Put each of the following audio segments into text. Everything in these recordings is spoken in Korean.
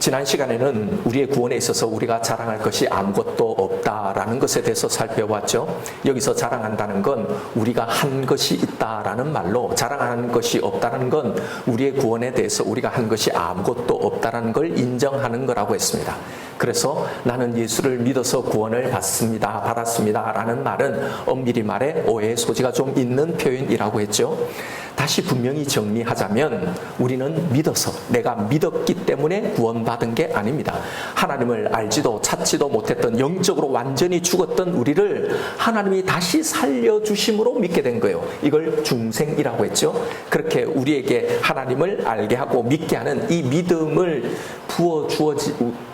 지난 시간에는 우리의 구원에 있어서 우리가 자랑할 것이 아무것도 없다라는 것에 대해서 살펴봤죠. 여기서 자랑한다는 건 우리가 한 것이 있다라는 말로, 자랑하는 것이 없다는 건 우리의 구원에 대해서 우리가 한 것이 아무것도 없다라는 걸 인정하는 거라고 했습니다. 그래서 나는 예수를 믿어서 구원을 받았습니다 라는 말은 엄밀히 말해 오해의 소지가 좀 있는 표현이라고 했죠. 다시 분명히 정리하자면 우리는 믿어서, 내가 믿었기 때문에 구원받은 게 아닙니다. 하나님을 알지도 찾지도 못했던, 영적으로 완전히 죽었던 우리를 하나님이 다시 살려주심으로 믿게 된 거예요. 이걸 중생이라고 했죠. 그렇게 우리에게 하나님을 알게 하고 믿게 하는 이 믿음을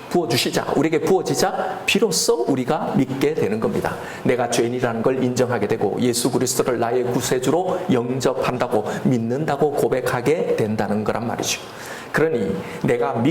부어주시자, 우리에게 부어지자 비로소 우리가 믿게 되는 겁니다. 내가 죄인이라는 걸 인정하게 되고 예수 그리스도를 나의 구세주로 영접한다고, 믿는다고 고백하게 된다는 거란 말이죠. 그러니 내가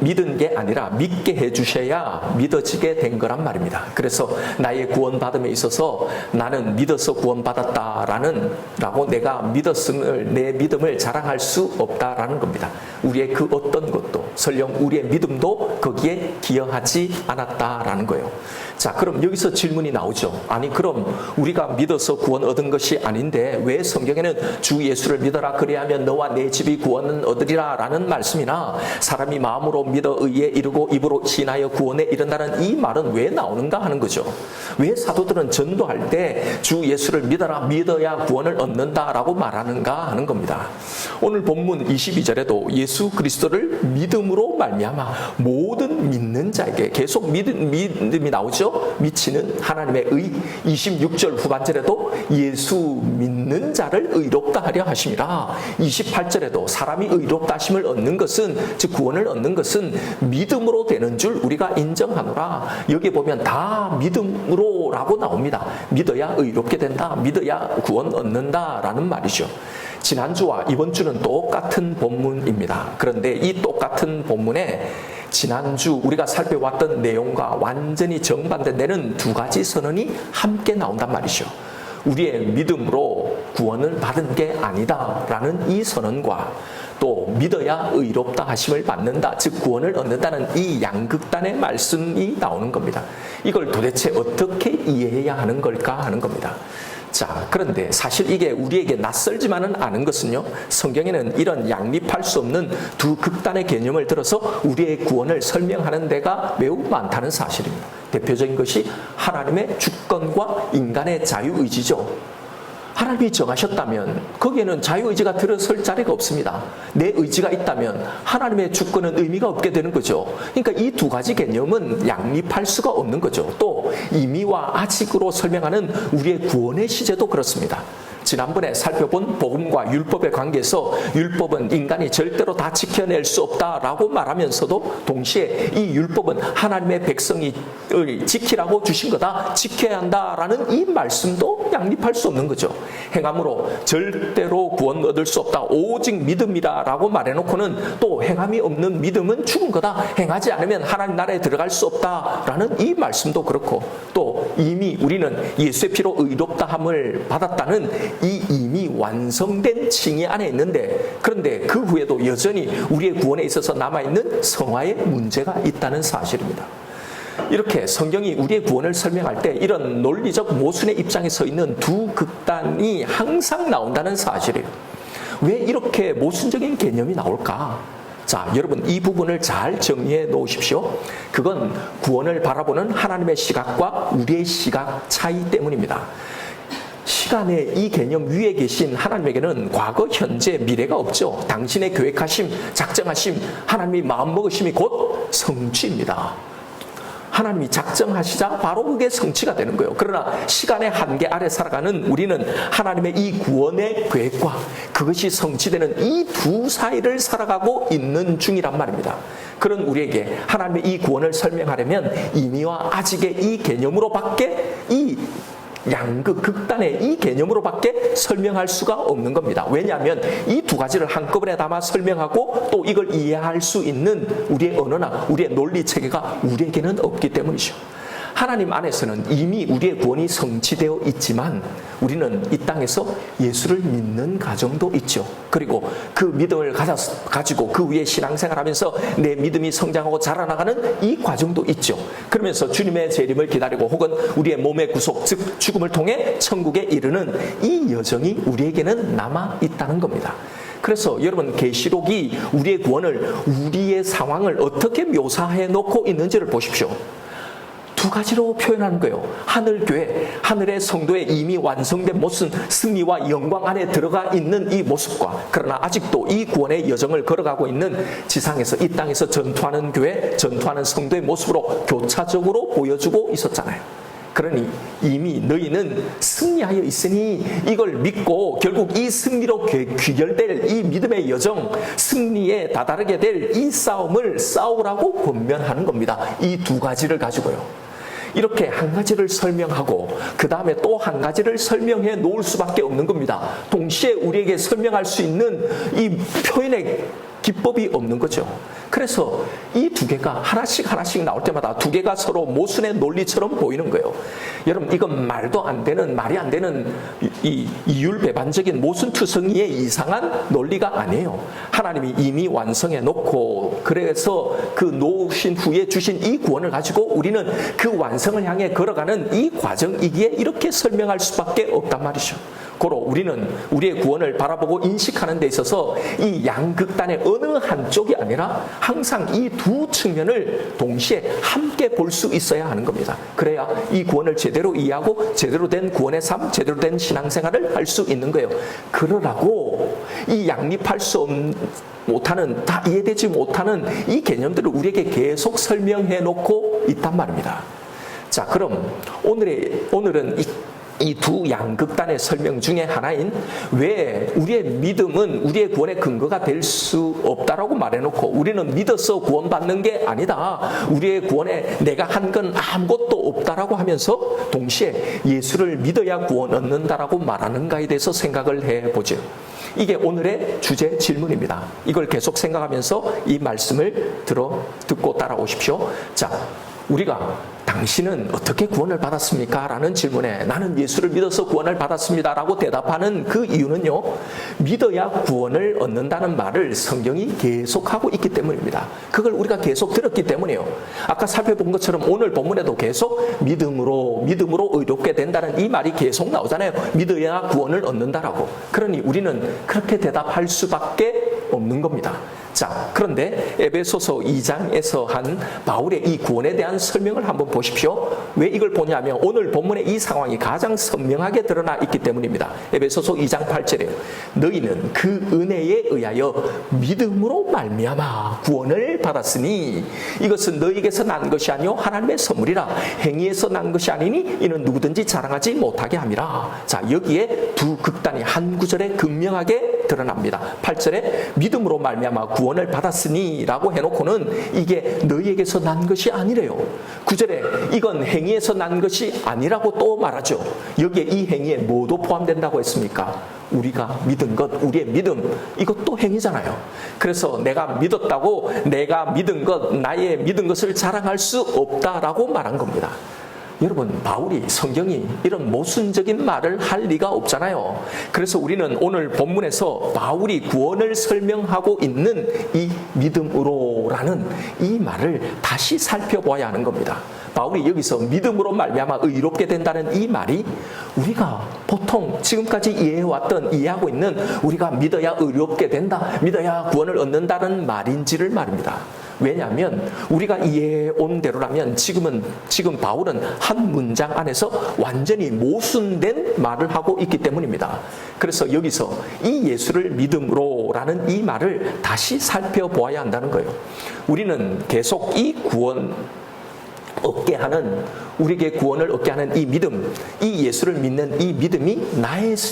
믿은 게 아니라 믿게 해주셔야 믿어지게 된 거란 말입니다. 그래서 나의 구원받음에 있어서 나는 믿어서 구원받았다라고 내가 믿었음을, 내 믿음을 자랑할 수 없다라는 겁니다. 우리의 그 어떤 것도, 설령 우리의 믿음도 거기에 기여하지 않았다라는 거예요. 자, 그럼 여기서 질문이 나오죠. 아니, 그럼 우리가 믿어서 구원 얻은 것이 아닌데 왜 성경에는 주 예수를 믿어라, 그리하면 너와 내 집이 구원은 얻으리라 라는 말씀이나 사람이 마음으로 믿어 의에 이르고 입으로 신하여 구원에 이른다는 이 말은 왜 나오는가 하는 거죠. 왜 사도들은 전도할 때 주 예수를 믿어라, 믿어야 구원을 얻는다라고 말하는가 하는 겁니다. 오늘 본문 22절에도 예수 그리스도를 믿음으로 말미암아 모든 믿는 자에게, 계속 믿음이 나오죠. 미치는 하나님의 의. 26절 후반절에도 예수 믿는 자를 의롭다 하려 하심이라. 28절에도 사람이 의롭다 하심을 얻는 것은, 즉 구원을 얻는 것은 믿음으로 되는 줄 우리가 인정하노라. 여기 보면 다 믿음으로라고 나옵니다. 믿어야 의롭게 된다, 믿어야 구원 얻는다 라는 말이죠. 지난주와 이번 주는 똑같은 본문입니다. 그런데 이 똑같은 본문에 지난주 우리가 살펴왔던 내용과 완전히 정반대되는 두 가지 선언이 함께 나온단 말이죠. 우리의 믿음으로 구원을 받은 게 아니다라는 이 선언과 또 믿어야 의롭다 하심을 받는다, 즉 구원을 얻는다는 이 양극단의 말씀이 나오는 겁니다. 이걸 도대체 어떻게 이해해야 하는 걸까 하는 겁니다. 자, 그런데 사실 이게 우리에게 낯설지만은 않은 것은요, 성경에는 이런 양립할 수 없는 두 극단의 개념을 들어서 우리의 구원을 설명하는 데가 매우 많다는 사실입니다. 대표적인 것이 하나님의 주권과 인간의 자유의지죠. 하나님이 정하셨다면 거기에는 자유의지가 들어설 자리가 없습니다. 내 의지가 있다면 하나님의 주권은 의미가 없게 되는 거죠. 그러니까 이 두 가지 개념은 양립할 수가 없는 거죠. 또 이미와 아직으로 설명하는 우리의 구원의 시제도 그렇습니다. 지난번에 살펴본 복음과 율법의 관계에서 율법은 인간이 절대로 다 지켜낼 수 없다라고 말하면서도 동시에 이 율법은 하나님의 백성이 지키라고 주신 거다, 지켜야 한다라는 이 말씀도 양립할 수 없는 거죠. 행함으로 절대로 구원 얻을 수 없다, 오직 믿음이라고 말해놓고는 또 행함이 없는 믿음은 죽은 거다, 행하지 않으면 하나님 나라에 들어갈 수 없다라는 이 말씀도 그렇고, 또 이미 우리는 예수의 피로 의롭다함을 받았다는 이 이미 완성된 칭의 안에 있는데, 그런데 그 후에도 여전히 우리의 구원에 있어서 남아있는 성화의 문제가 있다는 사실입니다. 이렇게 성경이 우리의 구원을 설명할 때 이런 논리적 모순의 입장에 서 있는 두 극단이 항상 나온다는 사실이에요. 왜 이렇게 모순적인 개념이 나올까? 자, 여러분 이 부분을 잘 정리해 놓으십시오. 그건 구원을 바라보는 하나님의 시각과 우리의 시각 차이 때문입니다. 시간의 이 개념 위에 계신 하나님에게는 과거, 현재, 미래가 없죠. 당신의 계획하심, 작정하심, 하나님이 마음먹으심이 곧 성취입니다. 하나님이 작정하시자 바로 그게 성취가 되는 거예요. 그러나 시간의 한계 아래 살아가는 우리는 하나님의 이 구원의 계획과 그것이 성취되는 이 두 사이를 살아가고 있는 중이란 말입니다. 그런 우리에게 하나님의 이 구원을 설명하려면 이미와 아직의 이 개념으로밖에, 이 양극 극단의 이 개념으로밖에 설명할 수가 없는 겁니다. 왜냐하면 이 두 가지를 한꺼번에 담아 설명하고 또 이걸 이해할 수 있는 우리의 언어나 우리의 논리 체계가 우리에게는 없기 때문이죠. 하나님 안에서는 이미 우리의 구원이 성취되어 있지만 우리는 이 땅에서 예수를 믿는 과정도 있죠. 그리고 그 믿음을 가지고 그 위에 신앙생활하면서 내 믿음이 성장하고 자라나가는 이 과정도 있죠. 그러면서 주님의 재림을 기다리고 혹은 우리의 몸의 구속, 즉 죽음을 통해 천국에 이르는 이 여정이 우리에게는 남아 있다는 겁니다. 그래서 여러분, 계시록이 우리의 구원을, 우리의 상황을 어떻게 묘사해 놓고 있는지를 보십시오. 두 가지로 표현하는 거예요. 하늘교회, 하늘의 성도의 이미 완성된 모습, 승리와 영광 안에 들어가 있는 이 모습과, 그러나 아직도 이 구원의 여정을 걸어가고 있는 지상에서, 이 땅에서 전투하는 교회, 전투하는 성도의 모습으로 교차적으로 보여주고 있었잖아요. 그러니 이미 너희는 승리하여 있으니 이걸 믿고 결국 이 승리로 귀결될 이 믿음의 여정, 승리에 다다르게 될 이 싸움을 싸우라고 권면하는 겁니다. 이 두 가지를 가지고요. 이렇게 한 가지를 설명하고 그 다음에 또 한 가지를 설명해 놓을 수밖에 없는 겁니다. 동시에 우리에게 설명할 수 있는 이 표현의 기법이 없는 거죠. 그래서 이 두 개가 하나씩 나올 때마다 두 개가 서로 모순의 논리처럼 보이는 거예요. 여러분, 이건 말도 안 되는, 말이 안 되는 이 이율배반적인 모순투성이의 이상한 논리가 아니에요. 하나님이 이미 완성해 놓고, 그래서 그 놓으신 후에 주신 이 구원을 가지고 우리는 그 완성을 향해 걸어가는 이 과정이기에 이렇게 설명할 수밖에 없단 말이죠. 고로 우리는 우리의 구원을 바라보고 인식하는 데 있어서 이 양극단의 어느 한쪽이 아니라 항상 이 두 측면을 동시에 함께 볼 수 있어야 하는 겁니다. 그래야 이 구원을 제대로 이해하고 제대로 된 구원의 삶, 제대로 된 신앙생활을 할 수 있는 거예요. 그러라고 이 양립할 수 못하는, 다 이해되지 못하는 이 개념들을 우리에게 계속 설명해 놓고 있단 말입니다. 자, 그럼 오늘은 이 두 양극단의 설명 중에 하나인 왜 우리의 믿음은 우리의 구원의 근거가 될 수 없다라고 말해놓고 우리는 믿어서 구원받는 게 아니다, 우리의 구원에 내가 한 건 아무것도 없다라고 하면서 동시에 예수를 믿어야 구원 얻는다라고 말하는가에 대해서 생각을 해보죠. 이게 오늘의 주제 질문입니다. 이걸 계속 생각하면서 이 말씀을 듣고 따라오십시오. 자, 우리가 당신은 어떻게 구원을 받았습니까? 라는 질문에 나는 예수를 믿어서 구원을 받았습니다 라고 대답하는 그 이유는요, 믿어야 구원을 얻는다는 말을 성경이 계속하고 있기 때문입니다. 그걸 우리가 계속 들었기 때문이에요. 아까 살펴본 것처럼 오늘 본문에도 계속 믿음으로 의롭게 된다는 이 말이 계속 나오잖아요. 믿어야 구원을 얻는다라고. 그러니 우리는 그렇게 대답할 수밖에 없는 겁니다. 자, 그런데 에베소서 2장에서 한 바울의 이 구원에 대한 설명을 한번 보십시오. 왜 이걸 보냐면 오늘 본문의 이 상황이 가장 선명하게 드러나 있기 때문입니다. 에베소서 2장 8절에 너희는 그 은혜에 의하여 믿음으로 말미암아 구원을 받았으니 이것은 너희에게서 난 것이 아니요 하나님의 선물이라 행위에서 난 것이 아니니 이는 누구든지 자랑하지 못하게 함이라. 자, 여기에 두 극단이 한 구절에 극명하게 드러납니다. 8절에 믿음으로 말미암아 구원을 받았으니 라고 해놓고는 이게 너희에게서 난 것이 아니래요. 9절에 이건 행위에서 난 것이 아니라고 또 말하죠. 여기에 이 행위에 뭐도 포함된다고 했습니까? 우리가 믿은 것, 우리의 믿음, 이것도 행위잖아요. 그래서 내가 믿었다고 내가 믿은 것, 나의 믿은 것을 자랑할 수 없다라고 말한 겁니다. 여러분, 바울이, 성경이 이런 모순적인 말을 할 리가 없잖아요. 그래서 우리는 오늘 본문에서 바울이 구원을 설명하고 있는 이 믿음으로라는 이 말을 다시 살펴봐야 하는 겁니다. 바울이 여기서 믿음으로 말미암아 의롭게 된다는 이 말이 우리가 보통 지금까지 이해하고 있는 우리가 믿어야 의롭게 된다, 믿어야 구원을 얻는다는 말인지를 말입니다. 왜냐하면 우리가 이해온 대로라면 지금 바울은 한 문장 안에서 완전히 모순된 말을 하고 있기 때문입니다. 그래서 여기서 이 예수를 믿음으로라는 이 말을 다시 살펴보아야 한다는 거예요. 우리는 계속 이 구원 우리에게 구원을 얻게 하는 이 믿음, 이 예수를 믿는 이 믿음이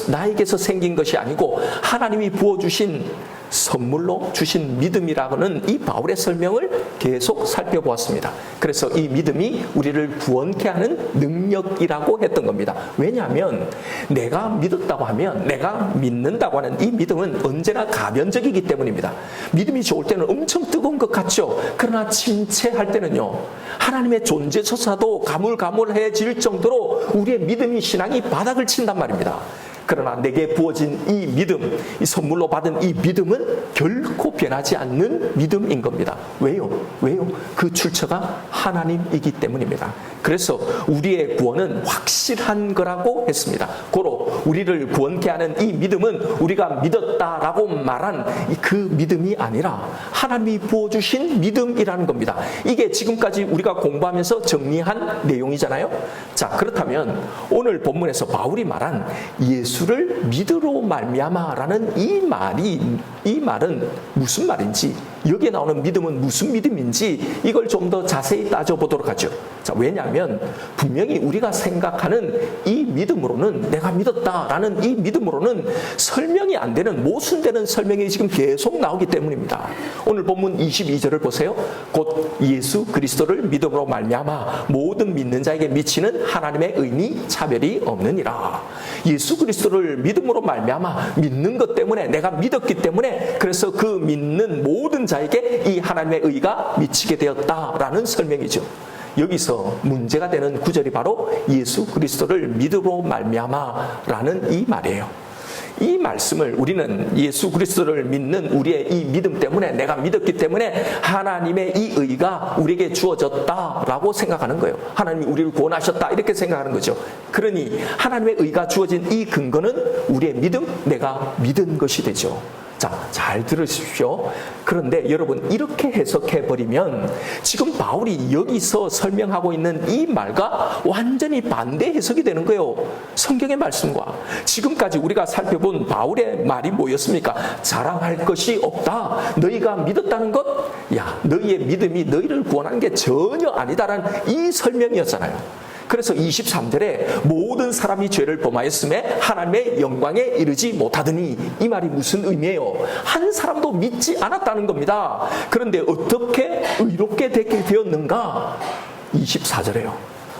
나에게서 생긴 것이 아니고 하나님이 부어주신 선물로 주신 믿음이라고는 이 바울의 설명을 계속 살펴보았습니다. 그래서 이 믿음이 우리를 구원케 하는 능력이라고 했던 겁니다. 왜냐하면 내가 믿었다고 하면, 내가 믿는다고 하는 이 믿음은 언제나 가변적이기 때문입니다. 믿음이 좋을 때는 엄청 뜨거운 것 같죠. 그러나 침체할 때는요, 하나님의 존재조차도 가물가물해질 정도로 우리의 믿음이, 신앙이 바닥을 친단 말입니다. 그러나 내게 부어진 이 믿음, 이 선물로 받은 이 믿음은 결코 변하지 않는 믿음인 겁니다. 왜요? 그 출처가 하나님이기 때문입니다. 그래서 우리의 구원은 확실한 거라고 했습니다. 고로 우리를 구원케 하는 이 믿음은 우리가 믿었다라고 말한 그 믿음이 아니라 하나님이 부어주신 믿음이라는 겁니다. 이게 지금까지 우리가 공부하면서 정리한 내용이잖아요. 자, 그렇다면 오늘 본문에서 바울이 말한 예수를 믿으로 말미암아라는 이 말은 무슨 말인지, 여기에 나오는 믿음은 무슨 믿음인지 이걸 좀 더 자세히 따져보도록 하죠. 자, 왜냐하면 분명히 우리가 생각하는 이 믿음으로는, 내가 믿었다라는 이 믿음으로는 설명이 안 되는, 모순되는 설명이 지금 계속 나오기 때문입니다. 오늘 본문 22절을 보세요. 곧 예수 그리스도를 믿음으로 말미암아 모든 믿는 자에게 미치는 하나님의 의니 차별이 없느니라. 예수 그리스도를 믿음으로 말미암아, 믿는 것 때문에, 내가 믿었기 때문에, 그래서 그 믿는 모든 자에게 이 하나님의 의가 미치게 되었다라는 설명이죠. 여기서 문제가 되는 구절이 바로 예수 그리스도를 믿음으로 말미암아라는 이 말이에요. 이 말씀을 우리는 예수 그리스도를 믿는 우리의 이 믿음 때문에, 내가 믿었기 때문에 하나님의 이 의가 우리에게 주어졌다라고 생각하는 거예요. 하나님이 우리를 구원하셨다, 이렇게 생각하는 거죠. 그러니 하나님의 의가 주어진 이 근거는 우리의 믿음, 내가 믿은 것이 되죠. 자, 잘 들으십시오. 그런데 여러분, 이렇게 해석해버리면 지금 바울이 여기서 설명하고 있는 이 말과 완전히 반대 해석이 되는 거예요. 성경의 말씀과. 지금까지 우리가 살펴본 바울의 말이 뭐였습니까? 자랑할 것이 없다. 너희가 믿었다는 것? 야, 너희의 믿음이 너희를 구원하는 게 전혀 아니다라는 이 설명이었잖아요. 그래서 23절에 모든 사람이 죄를 범하였음에 하나님의 영광에 이르지 못하더니, 이 말이 무슨 의미예요? 한 사람도 믿지 않았다는 겁니다. 그런데 어떻게 의롭게 되게 되었는가? 24절에요.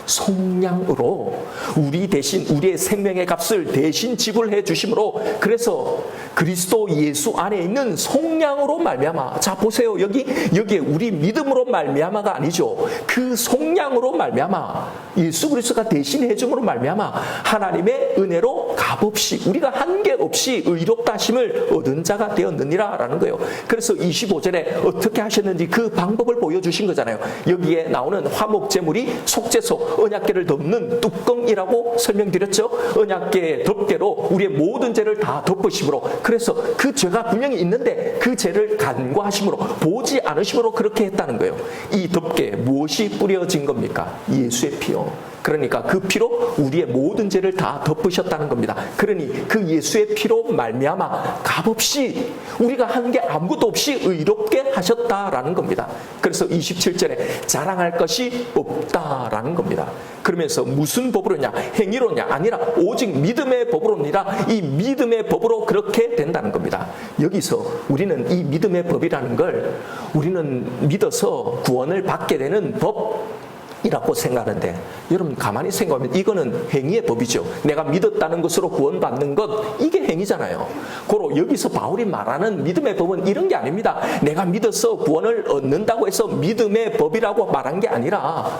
속량으로 우리 대신, 우리의 생명의 값을 대신 지불해 주심으로, 그래서 그리스도 예수 안에 있는 속량으로 말미암아. 자, 보세요. 여기에 우리 믿음으로 말미암아가 아니죠. 그 속량으로 말미암아, 예수 그리스도가 대신 해줌으로 말미암아 하나님의 은혜로 값없이, 우리가 한계 없이 의롭다 하심을 얻은 자가 되었느니라 라는 거예요. 그래서 25절에 어떻게 하셨는지 그 방법을 보여주신 거잖아요. 여기에 나오는 화목 제물이 속죄소, 언약궤를 덮는 뚜껑이라고 설명드렸죠. 언약궤 덮개로 우리의 모든 죄를 다 덮으심으로, 그래서 그 죄가 분명히 있는데 그 죄를 간과하심으로, 보지 않으심으로 그렇게 했다는 거예요. 이 덮개에 무엇이 뿌려진 겁니까? 예수의 피요. 그러니까 그 피로 우리의 모든 죄를 다 덮으셨다는 겁니다. 그러니 그 예수의 피로 말미암아 값없이, 우리가 한 게 아무것도 없이 의롭게 하셨다라는 겁니다. 그래서 27절에 자랑할 것이 없다라는 겁니다. 그러면서 무슨 법으로냐? 행위로냐? 아니라 오직 믿음의 법으로니라. 이 믿음의 법으로 그렇게 된다는 겁니다. 여기서 우리는 이 믿음의 법이라는 걸, 우리는 믿어서 구원을 받게 되는 법 이라고 생각하는데, 여러분 가만히 생각하면 이거는 행위의 법이죠. 내가 믿었다는 것으로 구원받는 것, 이게 행위잖아요. 고로 여기서 바울이 말하는 믿음의 법은 이런 게 아닙니다. 내가 믿어서 구원을 얻는다고 해서 믿음의 법이라고 말한 게 아니라,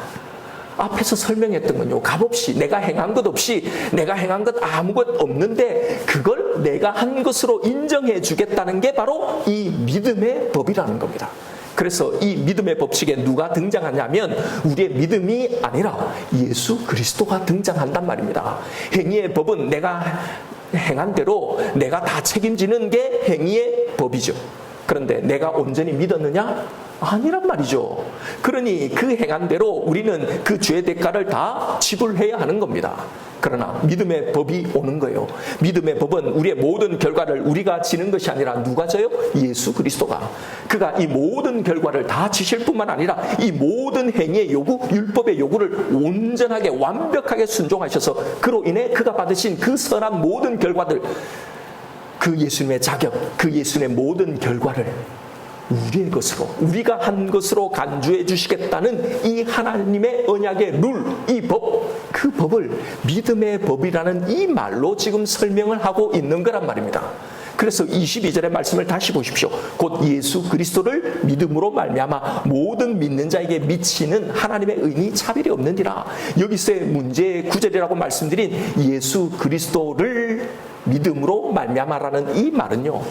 앞에서 설명했던 건요, 값없이, 내가 행한 것 없이, 내가 행한 것 아무것 없는데 그걸 내가 한 것으로 인정해 주겠다는 게 바로 이 믿음의 법이라는 겁니다. 그래서 이 믿음의 법칙에 누가 등장하냐면 우리의 믿음이 아니라 예수 그리스도가 등장한단 말입니다. 행위의 법은 내가 행한 대로 내가 다 책임지는 게 행위의 법이죠. 그런데 내가 온전히 믿었느냐? 아니란 말이죠. 그러니 그 행한 대로 우리는 그 죄의 대가를 다 지불해야 하는 겁니다. 그러나 믿음의 법이 오는 거예요. 믿음의 법은 우리의 모든 결과를 우리가 지는 것이 아니라 누가 져요? 예수 그리스도가. 그가 이 모든 결과를 다 지실 뿐만 아니라 이 모든 행위의 요구, 율법의 요구를 온전하게 완벽하게 순종하셔서 그로 인해 그가 받으신 그 선한 모든 결과들, 그 예수님의 자격, 그 예수님의 모든 결과를 우리의 것으로, 우리가 한 것으로 간주해 주시겠다는 이 하나님의 언약의 룰, 이 법, 그 법을 믿음의 법이라는 이 말로 지금 설명을 하고 있는 거란 말입니다. 그래서 22절의 말씀을 다시 보십시오. 곧 예수 그리스도를 믿음으로 말미암아 모든 믿는 자에게 미치는 하나님의 의니 차별이 없느니라. 여기서의 문제의 구절이라고 말씀드린 예수 그리스도를 믿음으로 말미암아라는 이 말은요,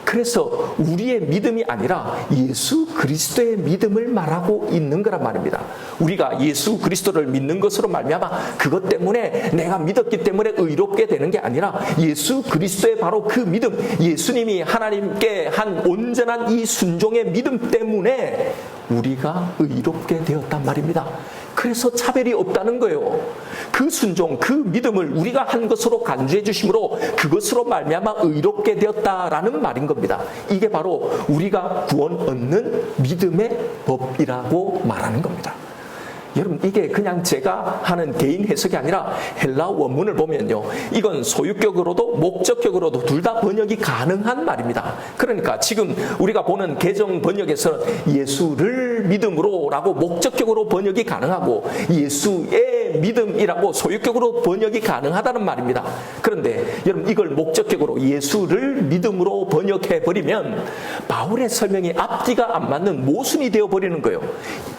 그래서 우리의 믿음이 아니라 예수 그리스도의 믿음을 말하고 있는 거란 말입니다. 우리가 예수 그리스도를 믿는 것으로 말미암아 그것 때문에 내가 믿었기 때문에 의롭게 되는 게 아니라 예수 그리스도의 바로 그 믿음, 예수님이 하나님께 한 온전한 이 순종의 믿음 때문에 우리가 의롭게 되었단 말입니다. 그래서 차별이 없다는 거예요. 그 순종, 그 믿음을 우리가 한 것으로 간주해 주심으로 그것으로 말미암아 의롭게 되었다라는 말인 겁니다. 이게 바로 우리가 구원 얻는 믿음의 법이라고 말하는 겁니다. 여러분, 이게 그냥 제가 하는 개인 해석이 아니라 헬라 원문을 보면요, 이건 소유격으로도 목적격으로도 둘 다 번역이 가능한 말입니다. 그러니까 지금 우리가 보는 개정 번역에서는 예수를 믿음으로 라고 목적격으로 번역이 가능하고 예수의 믿음이라고 소유격으로 번역이 가능하다는 말입니다. 그런데 여러분, 이걸 목적격으로 예수를 믿음으로 번역해버리면 바울의 설명이 앞뒤가 안 맞는 모순이 되어버리는 거예요.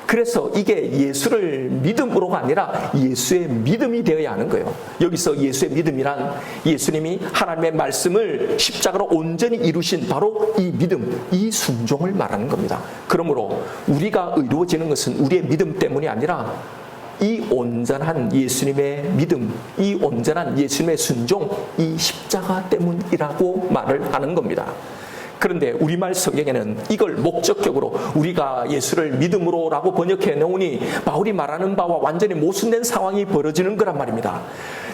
그래서 이게 예수를 믿음으로가 아니라 예수의 믿음이 되어야 하는 거예요. 여기서 예수의 믿음이란 예수님이 하나님의 말씀을 십자가로 온전히 이루신 바로 이 믿음, 이 순종을 말하는 겁니다. 그러므로 우리가 의로워지는 것은 우리의 믿음 때문이 아니라 이 온전한 예수님의 믿음, 이 온전한 예수님의 순종, 이 십자가 때문이라고 말을 하는 겁니다. 그런데 우리말 성경에는 이걸 목적격으로 우리가 예수를 믿음으로라고 번역해 놓으니 바울이 말하는 바와 완전히 모순된 상황이 벌어지는 거란 말입니다.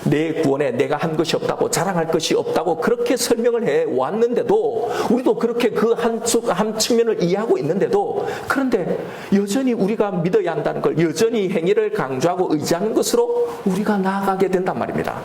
내 구원에 내가 한 것이 없다고, 자랑할 것이 없다고 그렇게 설명을 해 왔는데도, 우리도 그렇게 그 한 측면을 이해하고 있는데도, 그런데 여전히 우리가 믿어야 한다는 걸, 여전히 행위를 강조하고 의지하는 것으로 우리가 나아가게 된단 말입니다.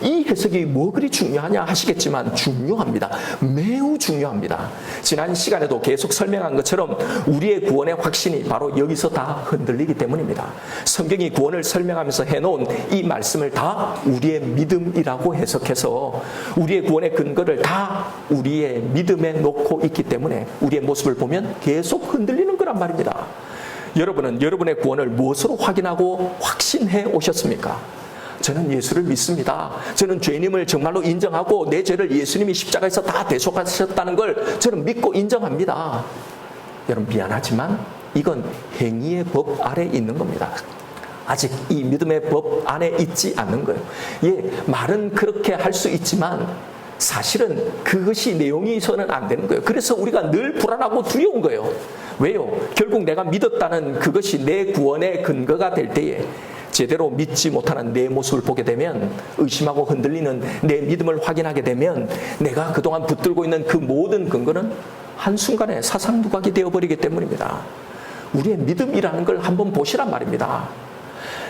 이 해석이 뭐 그리 중요하냐 하시겠지만 중요합니다. 매우 중요합니다. 지난 시간에도 계속 설명한 것처럼 우리의 구원의 확신이 바로 여기서 다 흔들리기 때문입니다. 성경이 구원을 설명하면서 해놓은 이 말씀을 다 우리의 믿음이라고 해석해서 우리의 구원의 근거를 다 우리의 믿음에 놓고 있기 때문에 우리의 모습을 보면 계속 흔들리는 거란 말입니다. 여러분은 여러분의 구원을 무엇으로 확인하고 확신해 오셨습니까? 저는 예수를 믿습니다. 저는 죄인임을 정말로 인정하고 내 죄를 예수님이 십자가에서 다 대속하셨다는 걸 저는 믿고 인정합니다. 여러분, 미안하지만 이건 행위의 법 아래 있는 겁니다. 아직 이 믿음의 법 안에 있지 않는 거예요. 예, 말은 그렇게 할 수 있지만 사실은 그것이 내용이서는 안 되는 거예요. 그래서 우리가 늘 불안하고 두려운 거예요. 왜요? 결국 내가 믿었다는 그것이 내 구원의 근거가 될 때에 제대로 믿지 못하는 내 모습을 보게 되면, 의심하고 흔들리는 내 믿음을 확인하게 되면 내가 그동안 붙들고 있는 그 모든 근거는 한순간에 사상누각이 되어버리기 때문입니다. 우리의 믿음이라는 걸 한번 보시란 말입니다.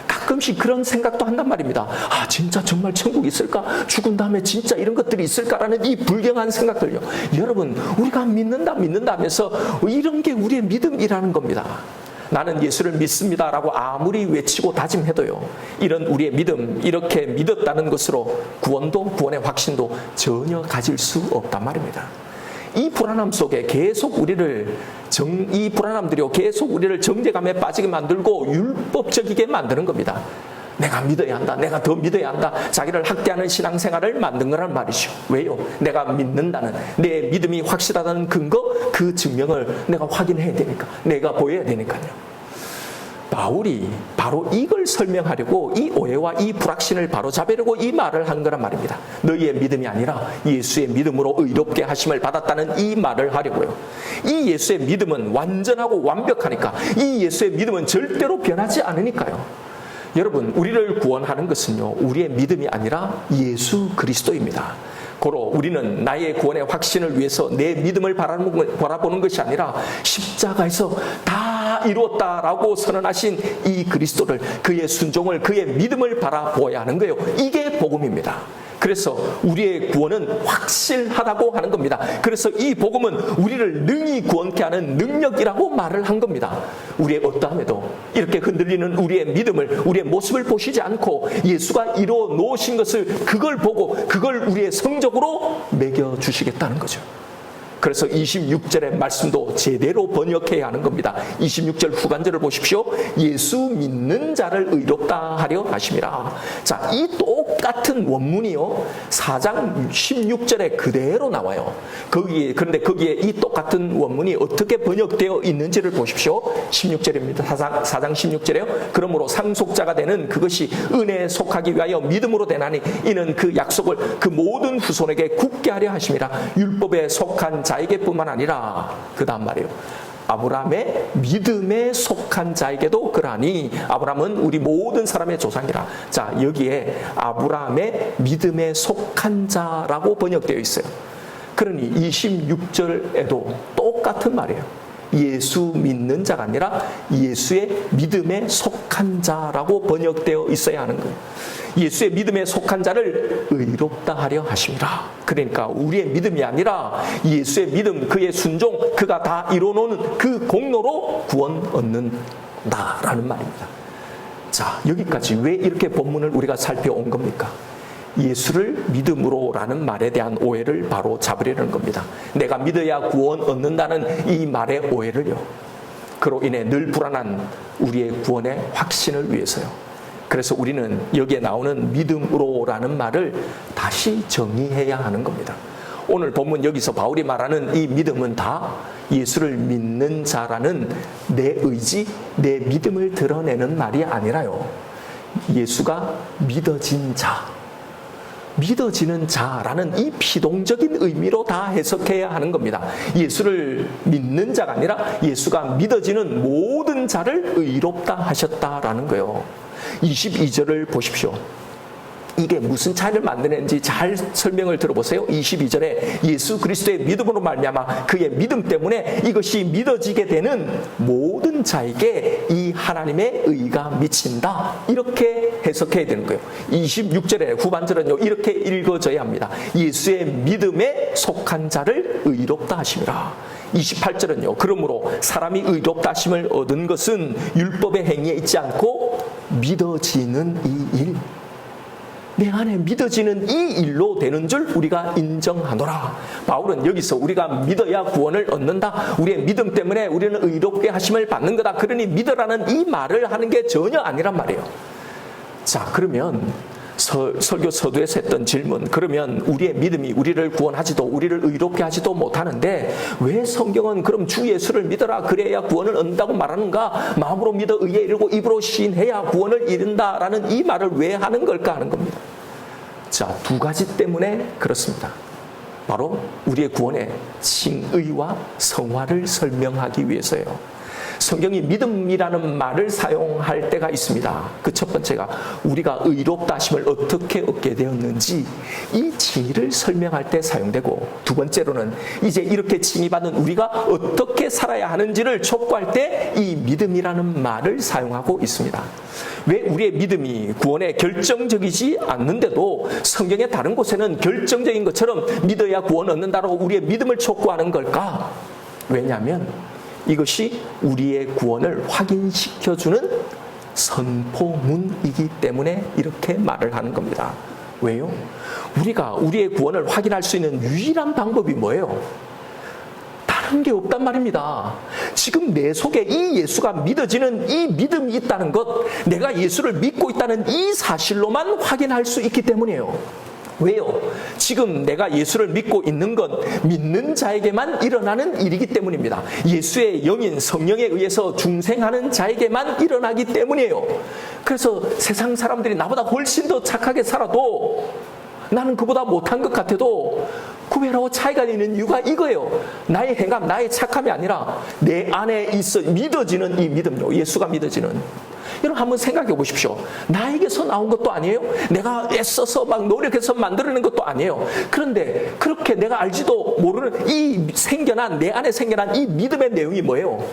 가끔씩 그런 생각도 한단 말입니다. 아, 진짜 정말 천국 있을까? 죽은 다음에 진짜 이런 것들이 있을까라는 이 불경한 생각들요. 여러분, 우리가 믿는다 하면서 이런 게 우리의 믿음이라는 겁니다. 나는 예수를 믿습니다라고 아무리 외치고 다짐해도요, 이런 우리의 믿음, 이렇게 믿었다는 것으로 구원도, 구원의 확신도 전혀 가질 수 없단 말입니다. 이 불안함 속에 계속 이 불안함들이요, 계속 우리를 정죄감에 빠지게 만들고 율법적이게 만드는 겁니다. 내가 믿어야 한다, 내가 더 믿어야 한다, 자기를 학대하는 신앙생활을 만든 거란 말이죠. 왜요? 내가 믿는다는, 내 믿음이 확실하다는 근거, 그 증명을 내가 확인해야 되니까, 내가 보여야 되니까요. 바울이 바로 이걸 설명하려고 이 오해와 이 불확신을 바로잡으려고 이 말을 한 거란 말입니다. 너희의 믿음이 아니라 예수의 믿음으로 의롭게 하심을 받았다는 이 말을 하려고요. 이 예수의 믿음은 완전하고 완벽하니까, 이 예수의 믿음은 절대로 변하지 않으니까요. 여러분, 우리를 구원하는 것은요, 우리의 믿음이 아니라 예수 그리스도입니다. 고로 우리는 나의 구원의 확신을 위해서 내 믿음을 바라보는 것이 아니라 십자가에서 다 이루었다라고 선언하신 이 그리스도를, 그의 순종을, 그의 믿음을 바라보아야 하는 거예요. 이게 복음입니다. 그래서 우리의 구원은 확실하다고 하는 겁니다. 그래서 이 복음은 우리를 능히 구원케 하는 능력이라고 말을 한 겁니다. 우리의 어떠함에도 이렇게 흔들리는 우리의 믿음을, 우리의 모습을 보시지 않고 예수가 이루어 놓으신 것을, 그걸 보고 그걸 우리의 성적으로 매겨주시겠다는 거죠. 그래서 26절의 말씀도 제대로 번역해야 하는 겁니다. 26절 후반절을 보십시오. 예수 믿는 자를 의롭다 하려 하심이라. 자, 이 똑같은 원문이요, 4장 16절에 그대로 나와요. 그런데 거기에 이 똑같은 원문이 어떻게 번역되어 있는지를 보십시오. 16절입니다. 4장 16절에요. 그러므로 상속자가 되는 그것이 은혜에 속하기 위하여 믿음으로 되나니 이는 그 약속을 그 모든 후손에게 굳게 하려 하심이라. 율법에 속한 자에게뿐만 아니라, 그 다음 말이에요. 아브라함의 믿음에 속한 자에게도 그러하니. 아브라함은 우리 모든 사람의 조상이라. 자, 여기에 아브라함의 믿음에 속한 자라고 번역되어 있어요. 그러니 26절에도 똑같은 말이에요. 예수 믿는 자가 아니라 예수의 믿음에 속한 자라고 번역되어 있어야 하는 거예요. 예수의 믿음에 속한 자를 의롭다 하려 하심이라. 그러니까 우리의 믿음이 아니라 예수의 믿음, 그의 순종, 그가 다 이뤄놓은 그 공로로 구원 얻는다라는 말입니다. 자, 여기까지 왜 이렇게 본문을 우리가 살펴온 겁니까? 예수를 믿음으로라는 말에 대한 오해를 바로 잡으려는 겁니다. 내가 믿어야 구원 얻는다는 이 말의 오해를요, 그로 인해 늘 불안한 우리의 구원의 확신을 위해서요. 그래서 우리는 여기에 나오는 믿음으로라는 말을 다시 정의해야 하는 겁니다. 오늘 본문 여기서 바울이 말하는 이 믿음은 다 예수를 믿는 자라는 내 의지, 내 믿음을 드러내는 말이 아니라요, 예수가 믿어진 자, 믿어지는 자라는 이 피동적인 의미로 다 해석해야 하는 겁니다. 예수를 믿는 자가 아니라 예수가 믿어지는 모든 자를 의롭다 하셨다라는 거예요. 22절을 보십시오. 이게 무슨 차이를 만드는지 잘 설명을 들어보세요. 22절에 예수 그리스도의 믿음으로 말미암아 그의 믿음 때문에 이것이 믿어지게 되는 모든 자에게 이 하나님의 의가 미친다, 이렇게 해석해야 되는 거예요. 26절의 후반절은요, 이렇게 읽어져야 합니다. 예수의 믿음에 속한 자를 의롭다 하심이라. 28절은요, 그러므로 사람이 의롭다 하심을 얻은 것은 율법의 행위에 있지 않고 믿어지는 이 일, 내 안에 믿어지는 이 일로 되는 줄 우리가 인정하노라. 바울은 여기서 우리가 믿어야 구원을 얻는다, 우리의 믿음 때문에 우리는 의롭게 하심을 받는 거다, 그러니 믿으라는 이 말을 하는 게 전혀 아니란 말이에요. 자, 그러면 설교 서두에서 했던 질문, 그러면 우리의 믿음이 우리를 구원하지도 우리를 의롭게 하지도 못하는데 왜 성경은 그럼 주 예수를 믿어라 그래야 구원을 얻는다고 말하는가? 마음으로 믿어 의에 이르고 입으로 시인해야 구원을 이룬다라는 이 말을 왜 하는 걸까 하는 겁니다. 자, 두 가지 때문에 그렇습니다. 바로 우리의 구원의 칭의와 성화를 설명하기 위해서예요. 성경이 믿음이라는 말을 사용할 때가 있습니다. 그 첫 번째가 우리가 의롭다 하심을 어떻게 얻게 되었는지 이 칭의를 설명할 때 사용되고, 두 번째로는 이제 이렇게 칭의받은 우리가 어떻게 살아야 하는지를 촉구할 때 이 믿음이라는 말을 사용하고 있습니다. 왜 우리의 믿음이 구원에 결정적이지 않는데도 성경의 다른 곳에는 결정적인 것처럼 믿어야 구원 얻는다라고 우리의 믿음을 촉구하는 걸까? 왜냐하면 이것이 우리의 구원을 확인시켜주는 선포문이기 때문에 이렇게 말을 하는 겁니다. 왜요? 우리가 우리의 구원을 확인할 수 있는 유일한 방법이 뭐예요? 다른 게 없단 말입니다. 지금 내 속에 이 예수가 믿어지는 이 믿음이 있다는 것, 내가 예수를 믿고 있다는 이 사실로만 확인할 수 있기 때문이에요. 왜요? 지금 내가 예수를 믿고 있는 건 믿는 자에게만 일어나는 일이기 때문입니다. 예수의 영인 성령에 의해서 중생하는 자에게만 일어나기 때문이에요. 그래서 세상 사람들이 나보다 훨씬 더 착하게 살아도, 나는 그보다 못한 것 같아도 구별하고 차이가 있는 이유가 이거예요. 나의 행함, 나의 착함이 아니라 내 안에 있어 믿어지는 이 믿음요, 예수가 믿어지는. 여러분 한번 생각해 보십시오. 나에게서 나온 것도 아니에요. 내가 애써서 막 노력해서 만들어낸 것도 아니에요. 그런데 그렇게 내가 알지도 모르는 이 생겨난, 내 안에 생겨난 이 믿음의 내용이 뭐예요?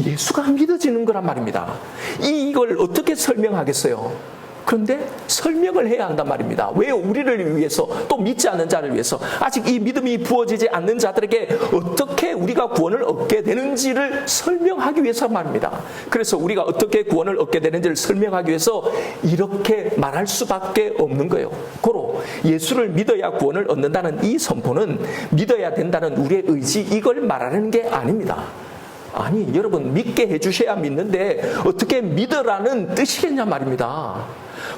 예수가 믿어지는 거란 말입니다. 이걸 어떻게 설명하겠어요? 그런데 설명을 해야 한단 말입니다. 왜요? 우리를 위해서, 또 믿지 않는 자를 위해서, 아직 이 믿음이 부어지지 않는 자들에게 어떻게 우리가 구원을 얻게 되는지를 설명하기 위해서 말입니다. 그래서 우리가 어떻게 구원을 얻게 되는지를 설명하기 위해서 이렇게 말할 수밖에 없는 거예요. 고로 예수를 믿어야 구원을 얻는다는 이 선포는 믿어야 된다는 우리의 의지, 이걸 말하는 게 아닙니다. 아니, 여러분, 믿게 해주셔야 믿는데 어떻게 믿으라는 뜻이겠냐 말입니다.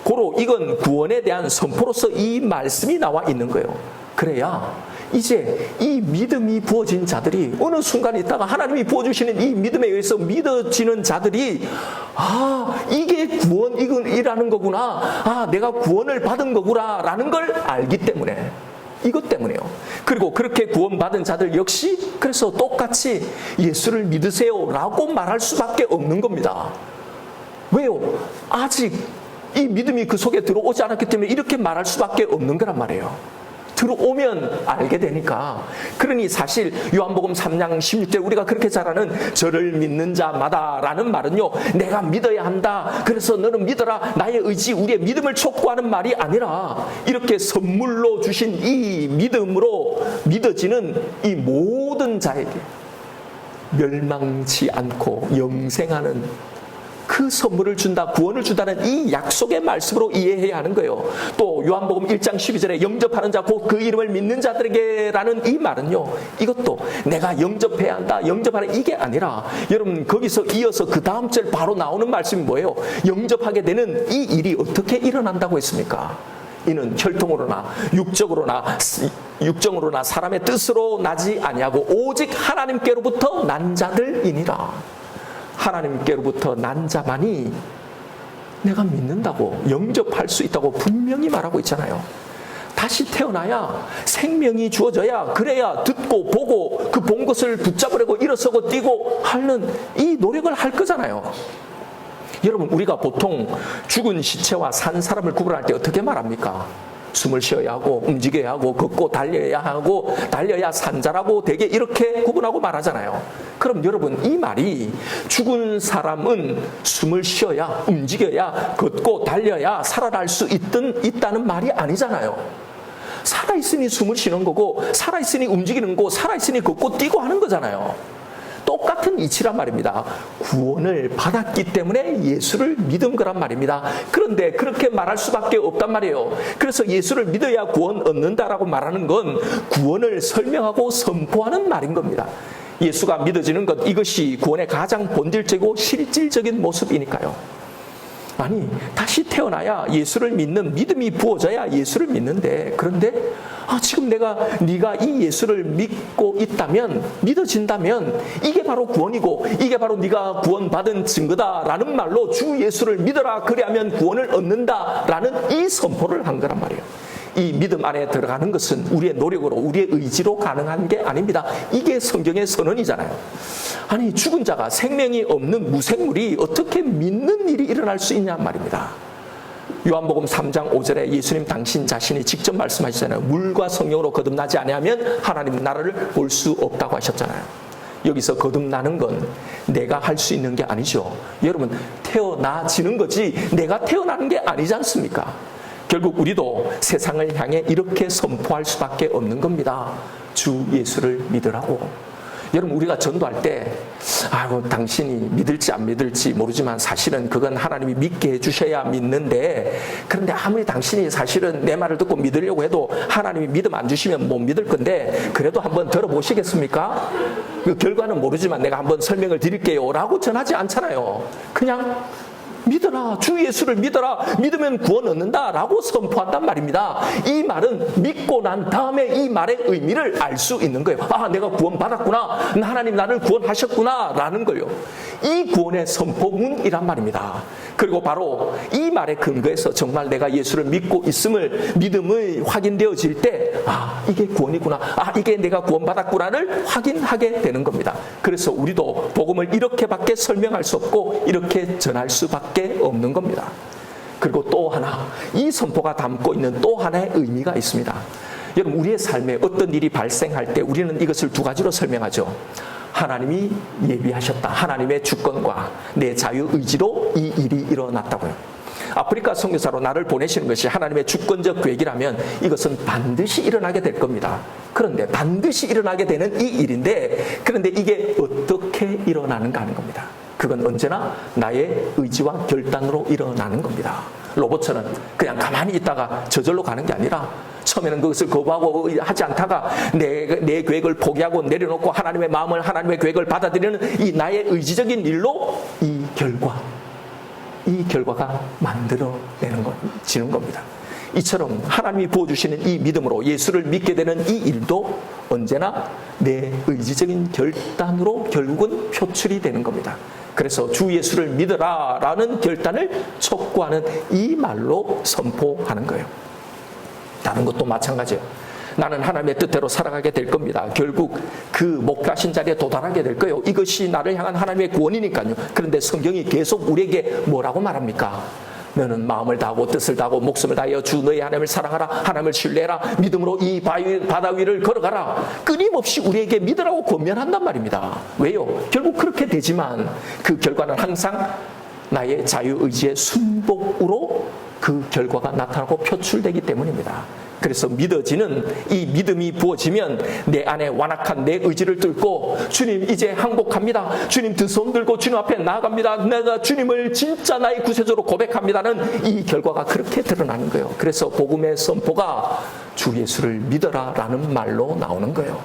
고로 이건 구원에 대한 선포로서 이 말씀이 나와 있는 거예요. 그래야 이제 이 믿음이 부어진 자들이 어느 순간 있다가 하나님이 부어주시는 이 믿음에 의해서 믿어지는 자들이, 아, 이게 구원이라는 거구나, 아, 내가 구원을 받은 거구나 라는 걸 알기 때문에, 이것 때문에요. 그리고 그렇게 구원받은 자들 역시 그래서 똑같이 예수를 믿으세요 라고 말할 수밖에 없는 겁니다. 왜요? 아직 이 믿음이 그 속에 들어오지 않았기 때문에 이렇게 말할 수밖에 없는 거란 말이에요. 들어오면 알게 되니까. 그러니 사실 요한복음 3장 16절 우리가 그렇게 잘 아는 저를 믿는 자마다 라는 말은요, 내가 믿어야 한다, 그래서 너는 믿어라, 나의 의지, 우리의 믿음을 촉구하는 말이 아니라 이렇게 선물로 주신 이 믿음으로 믿어지는 이 모든 자에게 멸망치 않고 영생하는 그 선물을 준다, 구원을 준다는 이 약속의 말씀으로 이해해야 하는 거예요. 또 요한복음 1장 12절에 영접하는 자 곧 그 이름을 믿는 자들에게라는 이 말은요, 이것도 내가 영접해야 한다, 영접하는 이게 아니라, 여러분 거기서 이어서 그 다음 절 바로 나오는 말씀이 뭐예요? 영접하게 되는 이 일이 어떻게 일어난다고 했습니까? 이는 혈통으로나 육정으로나 사람의 뜻으로 나지 아니하고 오직 하나님께로부터 난 자들이니라. 하나님께로부터 난 자만이 내가 믿는다고, 영접할 수 있다고 분명히 말하고 있잖아요. 다시 태어나야 생명이 주어져야, 그래야 듣고 보고 그 본 것을 붙잡으려고 일어서고 뛰고 하는 이 노력을 할 거잖아요. 여러분, 우리가 보통 죽은 시체와 산 사람을 구분할 때 어떻게 말합니까? 숨을 쉬어야 하고 움직여야 하고 걷고 달려야 하고 달려야 산자라고 되게 이렇게 구분하고 말하잖아요. 그럼 여러분, 이 말이 죽은 사람은 숨을 쉬어야 움직여야 걷고 달려야 살아날 수 있다는 말이 아니잖아요. 살아있으니 숨을 쉬는 거고, 살아있으니 움직이는 거고, 살아있으니 걷고 뛰고 하는 거잖아요. 똑같은 이치란 말입니다. 구원을 받았기 때문에 예수를 믿은 거란 말입니다. 그런데 그렇게 말할 수밖에 없단 말이에요. 그래서 예수를 믿어야 구원 얻는다라고 말하는 건 구원을 설명하고 선포하는 말인 겁니다. 예수가 믿어지는 것, 이것이 구원의 가장 본질적이고 실질적인 모습이니까요. 아니, 다시 태어나야 예수를 믿는 믿음이 부어져야 예수를 믿는데, 그런데 지금 네가 이 예수를 믿고 있다면, 믿어진다면 이게 바로 구원이고 이게 바로 네가 구원받은 증거다라는 말로 주 예수를 믿어라, 그리하면 구원을 얻는다라는 이 선포를 한 거란 말이에요. 이 믿음 안에 들어가는 것은 우리의 노력으로, 우리의 의지로 가능한 게 아닙니다. 이게 성경의 선언이잖아요. 아니, 죽은 자가, 생명이 없는 무생물이 어떻게 믿는 일이 일어날 수 있냐 말입니다. 요한복음 3장 5절에 예수님 당신 자신이 직접 말씀하시잖아요. 물과 성령으로 거듭나지 아니하면 하나님 나라를 볼 수 없다고 하셨잖아요. 여기서 거듭나는 건 내가 할 수 있는 게 아니죠. 여러분, 태어나지는 거지 내가 태어나는 게 아니지 않습니까? 결국 우리도 세상을 향해 이렇게 선포할 수밖에 없는 겁니다. 주 예수를 믿으라고. 여러분, 우리가 전도할 때 당신이 믿을지 안 믿을지 모르지만 사실은 그건 하나님이 믿게 해주셔야 믿는데, 그런데 아무리 당신이 사실은 내 말을 듣고 믿으려고 해도 하나님이 믿음 안 주시면 못 믿을 건데 그래도 한번 들어보시겠습니까? 그 결과는 모르지만 내가 한번 설명을 드릴게요 라고 전하지 않잖아요. 그냥 믿어라, 주 예수를 믿어라, 믿으면 구원 얻는다 라고 선포한단 말입니다. 이 말은 믿고 난 다음에 이 말의 의미를 알 수 있는 거예요. 내가 구원 받았구나, 하나님 나를 구원하셨구나 라는 거요. 이 구원의 선포문이란 말입니다. 그리고 바로 이 말에 근거해서 정말 내가 예수를 믿고 있음을, 믿음이 확인되어질 때 이게 구원이구나, 이게 내가 구원받았구나를 확인하게 되는 겁니다. 그래서 우리도 복음을 이렇게밖에 설명할 수 없고 이렇게 전할 수밖에 없는 겁니다. 그리고 또 하나, 이 선포가 담고 있는 또 하나의 의미가 있습니다. 여러분, 우리의 삶에 어떤 일이 발생할 때 우리는 이것을 두 가지로 설명하죠. 하나님이 예비하셨다, 하나님의 주권과 내 자유의지로 이 일이 일어났다고요. 아프리카 선교사로 나를 보내시는 것이 하나님의 주권적 계획이라면 이것은 반드시 일어나게 될 겁니다. 그런데 반드시 일어나게 되는 이 일인데, 그런데 이게 어떻게 일어나는가 하는 겁니다. 그건 언제나 나의 의지와 결단으로 일어나는 겁니다. 로봇처럼 그냥 가만히 있다가 저절로 가는 게 아니라 처음에는 그것을 거부하고 하지 않다가 내 계획을 포기하고 내려놓고 하나님의 마음을, 하나님의 계획을 받아들이는 이 나의 의지적인 일로 이 결과가 만들어지는 겁니다. 이처럼 하나님이 부어주시는 이 믿음으로 예수를 믿게 되는 이 일도 언제나 내 의지적인 결단으로 결국은 표출이 되는 겁니다. 그래서 주 예수를 믿어라 라는 결단을 촉구하는 이 말로 선포하는 거예요. 다른 것도 마찬가지예요. 나는 하나님의 뜻대로 살아가게 될 겁니다. 결국 그 목표하신 자리에 도달하게 될 거예요. 이것이 나를 향한 하나님의 구원이니까요. 그런데 성경이 계속 우리에게 뭐라고 말합니까? 너는 마음을 다하고 뜻을 다하고 목숨을 다하여 주 너의 하나님을 사랑하라, 하나님을 신뢰해라, 믿음으로 이 바다 위를 걸어가라. 끊임없이 우리에게 믿으라고 권면한단 말입니다. 왜요? 결국 그렇게 되지만 그 결과는 항상 나의 자유의지의 순복으로 그 결과가 나타나고 표출되기 때문입니다. 그래서 믿어지는 이 믿음이 부어지면 내 안에 완악한 내 의지를 뚫고 주님 이제 항복합니다. 주님 두 손 들고 주님 앞에 나아갑니다. 내가 주님을 진짜 나의 구세주로 고백합니다는 이 결과가 그렇게 드러나는 거예요. 그래서 복음의 선포가 주 예수를 믿어라 라는 말로 나오는 거예요.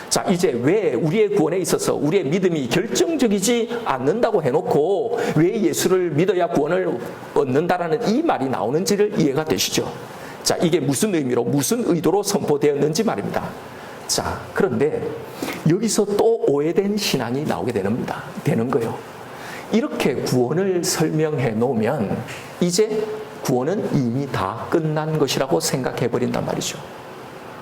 자, 이제 왜 우리의 구원에 있어서 우리의 믿음이 결정적이지 않는다고 해놓고 왜 예수를 믿어야 구원을 얻는다라는 이 말이 나오는지를 이해가 되시죠? 자, 이게 무슨 의미로 무슨 의도로 선포되었는지 말입니다. 자, 그런데 여기서 또 오해된 신앙이 나오게 되는 거예요. 이렇게 구원을 설명해 놓으면 이제 구원은 이미 다 끝난 것이라고 생각해 버린단 말이죠.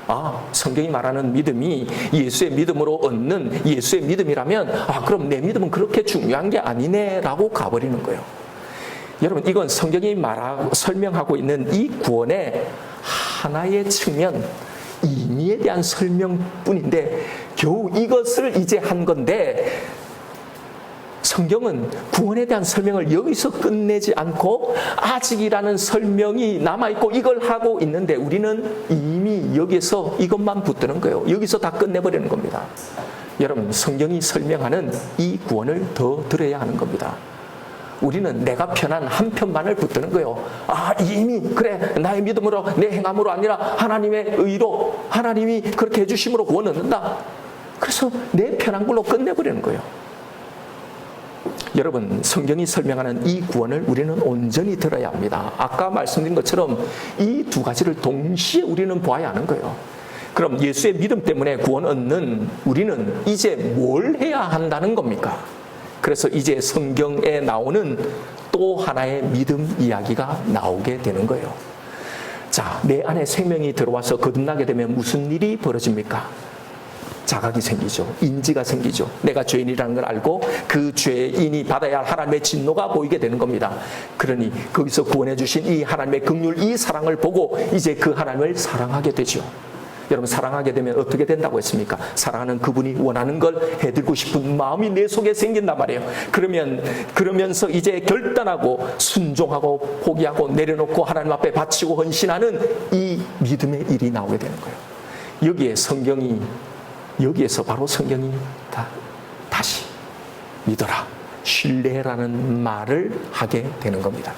아, 성경이 말하는 믿음이 예수의 믿음으로 얻는 예수의 믿음이라면 그럼 내 믿음은 그렇게 중요한 게 아니네 라고 가버리는 거예요. 여러분, 이건 성경이 설명하고 있는 이 구원의 하나의 측면, 의미에 대한 설명뿐인데 겨우 이것을 이제 한 건데 성경은 구원에 대한 설명을 여기서 끝내지 않고 아직이라는 설명이 남아있고 이걸 하고 있는데 우리는 이미 여기서 이것만 붙드는 거예요. 여기서 다 끝내버리는 겁니다. 여러분, 성경이 설명하는 이 구원을 더 들어야 하는 겁니다. 우리는 내가 편한 한 편만을 붙드는 거예요. 이미 그래 나의 믿음으로 내 행함으로 아니라 하나님의 의로 하나님이 그렇게 해주심으로 구원 얻는다. 그래서 내 편한 걸로 끝내버리는 거예요. 여러분, 성경이 설명하는 이 구원을 우리는 온전히 들어야 합니다. 아까 말씀드린 것처럼 이 두 가지를 동시에 우리는 보아야 하는 거예요. 그럼 예수의 믿음 때문에 구원 얻는 우리는 이제 뭘 해야 한다는 겁니까? 그래서 이제 성경에 나오는 또 하나의 믿음 이야기가 나오게 되는 거예요. 자, 내 안에 생명이 들어와서 거듭나게 되면 무슨 일이 벌어집니까? 자각이 생기죠. 인지가 생기죠. 내가 죄인이라는 걸 알고 그 죄인이 받아야 할 하나님의 진노가 보이게 되는 겁니다. 그러니 거기서 구원해 주신 이 하나님의 긍휼, 이 사랑을 보고 이제 그 하나님을 사랑하게 되죠. 여러분, 사랑하게 되면 어떻게 된다고 했습니까? 사랑하는 그분이 원하는 걸 해드리고 싶은 마음이 내 속에 생긴단 말이에요. 그러면서 이제 결단하고 순종하고 포기하고 내려놓고 하나님 앞에 바치고 헌신하는 이 믿음의 일이 나오게 되는 거예요. 여기에서 바로 성경이 다시 믿어라, 신뢰라는 말을 하게 되는 겁니다.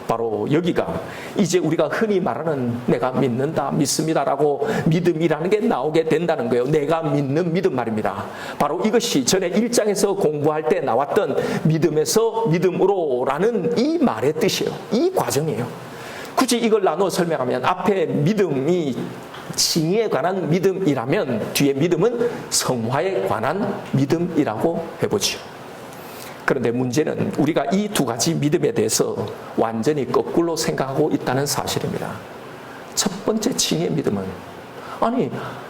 바로 여기가 이제 우리가 흔히 말하는 내가 믿는다, 믿습니다라고 믿음이라는 게 나오게 된다는 거예요. 내가 믿는 믿음 말입니다. 바로 이것이 전에 1장에서 공부할 때 나왔던 믿음에서 믿음으로라는 이 말의 뜻이에요. 이 과정이에요. 굳이 이걸 나누어 설명하면 앞에 믿음이 칭의에 관한 믿음이라면 뒤에 믿음은 성화에 관한 믿음이라고 해보죠. 그런데 문제는 우리가 이 두 가지 믿음에 대해서 완전히 거꾸로 생각하고 있다는 사실입니다. 첫 번째 칭의의 믿음은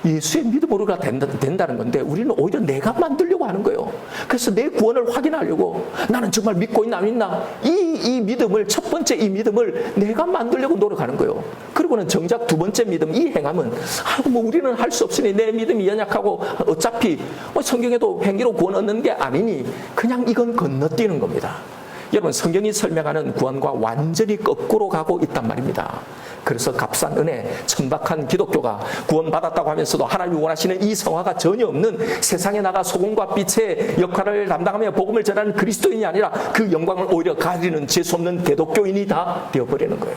예수의 믿음으로가 된다는 건데 우리는 오히려 내가 만들려고 하는 거예요. 그래서 내 구원을 확인하려고 나는 정말 믿고 있나 안 믿나 이 믿음을, 첫 번째 이 믿음을 내가 만들려고 노력하는 거예요. 그리고는 정작 두 번째 믿음, 이 행함은 우리는 할 수 없으니 내 믿음이 연약하고 어차피 성경에도 행위로 구원 얻는 게 아니니 그냥 이건 건너뛰는 겁니다. 여러분, 성경이 설명하는 구원과 완전히 거꾸로 가고 있단 말입니다. 그래서 값싼 은혜, 천박한 기독교가 구원받았다고 하면서도 하나님이 원하시는 이 성화가 전혀 없는 세상에 나가 소금과 빛의 역할을 담당하며 복음을 전하는 그리스도인이 아니라 그 영광을 오히려 가리는 재수없는 대독교인이 다 되어버리는 거예요.